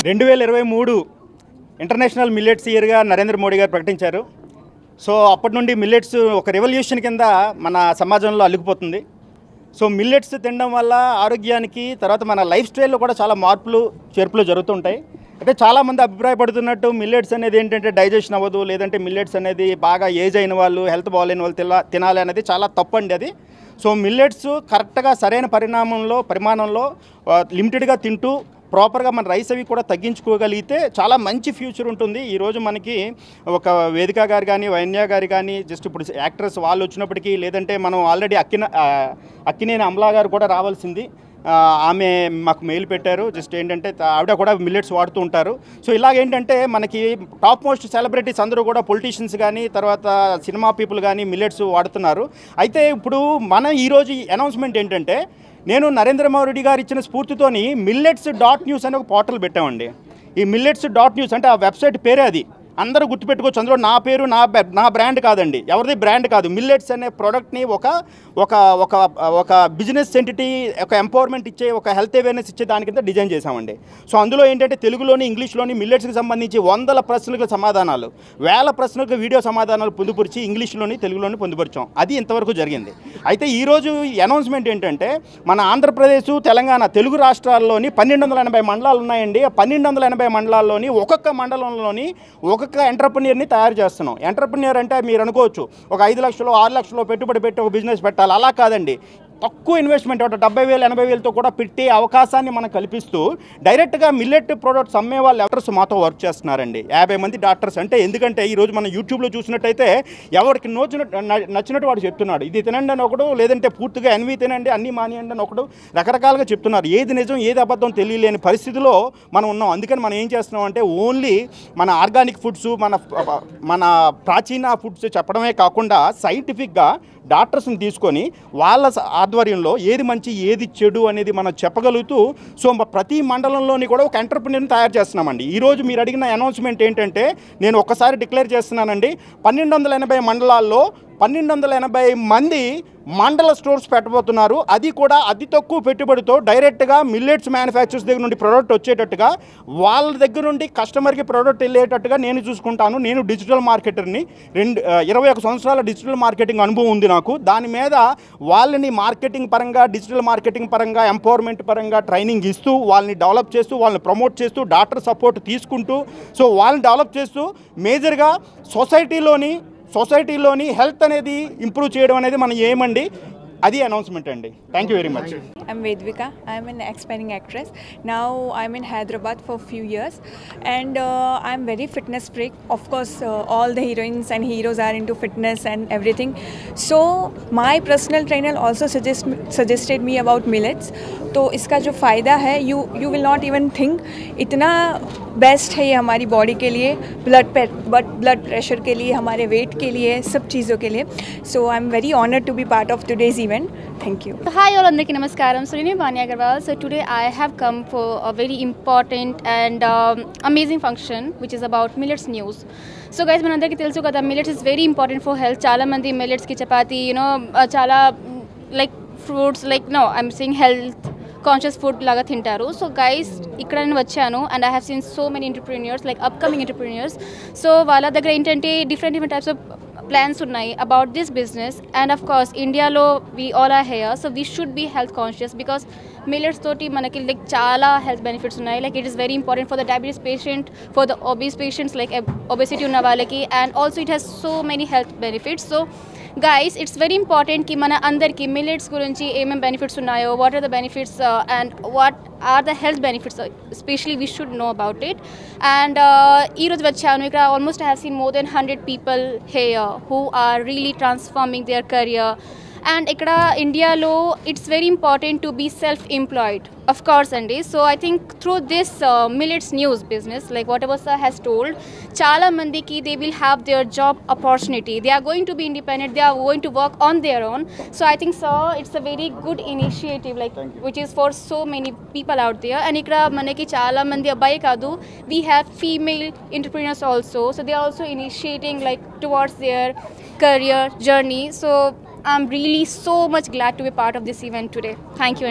2023 international millets ఇయర్గా Narendra Modi గారు ప్రకటించారు. So అప్పటి నుండి మిల్లెట్స్ ఒక రెవల్యూషన్ కింద మన సమాజంలో అల్లుకుపోతుంది. సో మిల్లెట్స్ తినడం వల్ల ఆరోగ్యానికి, తర్వాత మన లైఫ్ స్టైల్లో కూడా చాలా మార్పులు చేర్పులు జరుగుతుంటాయి. అంటే చాలామంది అభిప్రాయపడుతున్నట్టు మిల్లెట్స్ అనేది ఏంటంటే డైజెషన్ అవ్వదు, లేదంటే మిల్లెట్స్ అనేది బాగా ఏజ్ అయిన వాళ్ళు, హెల్త్ బాగాలేని వాళ్ళు తినాలి అనేది చాలా తప్పండి అది. సో మిల్లెట్స్ కరెక్ట్గా సరైన పరిమాణంలో లిమిటెడ్గా తింటూ ప్రాపర్గా మన రైస్ అవి కూడా తగ్గించుకోగలిగితే చాలా మంచి ఫ్యూచర్ ఉంటుంది. ఈరోజు మనకి ఒక వేదిక గారు కానీ, వైన్య గారు కానీ, జస్ట్ ఇప్పుడు యాక్ట్రెస్ వాళ్ళు వచ్చినప్పటికీ, లేదంటే మనం ఆల్రెడీ అక్కినేని అమలా గారు కూడా రావాల్సింది, ఆమె మాకు మెయిల్ పెట్టారు. జస్ట్ ఏంటంటే ఆవిడ కూడా మిల్లెట్స్ వాడుతూ ఉంటారు. సో ఇలాగేంటంటే మనకి టాప్ మోస్ట్ సెలబ్రిటీస్ అందరూ కూడా, పొలిటీషియన్స్ కానీ, తర్వాత సినిమా పీపుల్ కానీ మిల్లెట్స్ వాడుతున్నారు. అయితే ఇప్పుడు మనం ఈరోజు అనౌన్స్మెంట్ ఏంటంటే, నేను నరేంద్ర మోడీ గారు ఇచ్చిన స్ఫూర్తితోని millets.news అనే ఒక పోర్టల్ పెట్టామండి. ఈ millets.news అంటే ఆ వెబ్సైట్ పేరే అది. అందరూ గుర్తుపెట్టుకోవచ్చు. అందులో నా పేరు, నా బ్రాండ్ కాదండి, ఎవరిది బ్రాండ్ కాదు. మిల్లెట్స్ అనే ప్రోడక్ట్ని ఒక బిజినెస్ ఎంటిటీ, ఒక ఎంపవర్మెంట్ ఇచ్చే, ఒక హెల్త్ అవేర్నెస్ ఇచ్చే దాని కింద డిజైన్ చేశామండి. సో అందులో ఏంటంటే తెలుగులోని, ఇంగ్లీష్లోని మిల్లెట్స్కి సంబంధించి 100 ప్రశ్నలకు సమాధానాలు, 1000 ప్రశ్నలకు వీడియో సమాధానాలు పొందుపరిచి ఇంగ్లీష్లోని, తెలుగులోని పొందుపరిచాం. అది ఇంతవరకు జరిగింది. అయితే ఈరోజు అనౌన్స్మెంట్ ఏంటంటే, మన ఆంధ్రప్రదేశ్, తెలంగాణ తెలుగు రాష్ట్రాల్లోని 1280 మండలాలు ఉన్నాయండి. ఆ 1280 మండలాల్లోని ఒక్కొక్క మండలంలోని ఒక్కొక్క ఎంటర్ప్రెన్యూర్ని తయారు చేస్తున్నాం. ఎంటర్ప్రెన్యూర్ అంటే మీరు అనుకోవచ్చు, ఒక 5 లక్షలు 6 లక్షలు పెట్టుబడి పెట్టి ఒక బిజినెస్ పెట్టాలి. అలా కాదండి, తక్కువ ఇన్వెస్ట్మెంట్, ఒక 70,000 80,000తో కూడా పెట్టే అవకాశాన్ని మనం కల్పిస్తూ డైరెక్ట్గా మిల్లెట్ ప్రోడక్ట్స్ అమ్మే వాళ్ళు డాక్టర్స్ మాతో వర్క్ చేస్తున్నారండి. 50 మంది డాక్టర్స్. అంటే ఎందుకంటే ఈరోజు మనం యూట్యూబ్లో చూసినట్టయితే ఎవరికి నచ్చినట్టు వాడు చెప్తున్నాడు. ఇది తినండి అని ఒకడు, లేదంటే పూర్తిగా ఎన్వి తినండి, అన్నీ మానేయండి అని ఒకడు, రకరకాలుగా చెప్తున్నారు. ఏది నిజం ఏది అబద్ధం తెలియలేని పరిస్థితిలో మనం ఉన్నాం. అందుకని మనం ఏం చేస్తున్నాం అంటే, ఓన్లీ మన ఆర్గానిక్ ఫుడ్స్, మన ప్రాచీన ఫుడ్స్ చెప్పడమే కాకుండా సైంటిఫిక్గా డాక్టర్స్ని తీసుకొని వాళ్ళ ఆధ్వర్యంలో ఏది మంచి ఏది చెడు అనేది మనం చెప్పగలుగుతూ, సో ప్రతి మండలంలోని కూడా ఒక ఎంటర్ప్రెన్యూర్ని తయారు చేస్తున్నామండి. ఈరోజు మీరు అడిగిన అనౌన్స్మెంట్ ఏంటంటే, నేను ఒక్కసారి డిక్లేర్ చేస్తున్నానండి, 1280 మండలాల్లో 1280 మంది మండల స్టోర్స్ పెట్టబోతున్నారు. అది కూడా అతి తక్కువ పెట్టుబడితో డైరెక్ట్గా మిల్లెట్స్ మ్యానుఫ్యాక్చర్స్ దగ్గర నుండి ప్రోడక్ట్ వచ్చేటట్టుగా, వాళ్ళ దగ్గర నుండి కస్టమర్కి ప్రోడక్ట్ వెళ్ళేటట్టుగా నేను చూసుకుంటాను. నేను డిజిటల్ మార్కెటర్ని, 21 సంవత్సరాల డిజిటల్ మార్కెటింగ్ అనుభవం ఉంది నాకు. దాని మీద వాళ్ళని మార్కెటింగ్ పరంగా, డిజిటల్ మార్కెటింగ్ పరంగా, ఎంపవర్మెంట్ పరంగా ట్రైనింగ్ ఇస్తూ, వాళ్ళని డెవలప్ చేస్తూ, వాళ్ళని ప్రమోట్ చేస్తూ, డాక్టర్ సపోర్ట్ తీసుకుంటూ, సో వాళ్ళని డెవలప్ చేస్తూ మేజర్గా సొసైటీలోని హెల్త్ అనేది ఇంప్రూవ్ చేయడం అనేది మన ఏమండి. అది అనౌన్స్మెంట్ అండి. Thank you very much. I'm Vedvika. I'm an aspiring actress. Now I'm in Hyderabad for a few years, and I'm very fitness freak. Of course, all the heroines and heroes are into fitness and everything. So my personal trainer also suggested me about millets. तो इसका जो फ़ायदा है, you will not even think इतना best है ये हमारी body के लिए, ब्लड प्रेशर के लिए, हमारे वेट के लिए, सब चीज़ों के लिए. So I'm very honored to be part of today's event. Thank you. Hi all, andariki namaskaram. So name Vanya Agarwal. So today I have come for a very important and amazing function which is about millets news. So guys, manandariki telusu kada, millets is very important for health. Chala mandi millets ki chapati, chala like fruits, like no, I'm saying health conscious food లాగా తింటారు. So guys, ఇక్కడ నేను వచ్చాను and I have seen so many entrepreneurs, like upcoming entrepreneurs. So వాళ్ళ దగ్గర ఏంటంటే different types of plans ఉన్నాయి about this business. And of course ఇండియాలో we all are here, so we should be health conscious because millets తోటి మనకి like చాలా health benefits ఉన్నాయి. Like it is very important for the diabetes patient, for the obese patients, like obesity ఉన్న వాళ్ళకి, and also it has so many health benefits. So guys, it's very important ki mana andarki millets gurinchi em benefits unnayo, what are the benefits and what are the health benefits, especially we should know about it. And ee roju vachanu ikkada, almost I have seen more than 100 people here who are really transforming their career. And ikkada India lo it's very important to be self employed, of course andi. So I think through this millets news business, like whatever sir has told, chala mandiki they will have their job opportunity, they are going to be independent, they are going to work on their own. So I think sir, it's a very good initiative, like which is for so many people out there. And ikkada manaki chala mandi abbaye kadu, we have female entrepreneurs also, so they are also initiating like towards their career journey. So I'm really so much glad to be part of this event today. Thank you.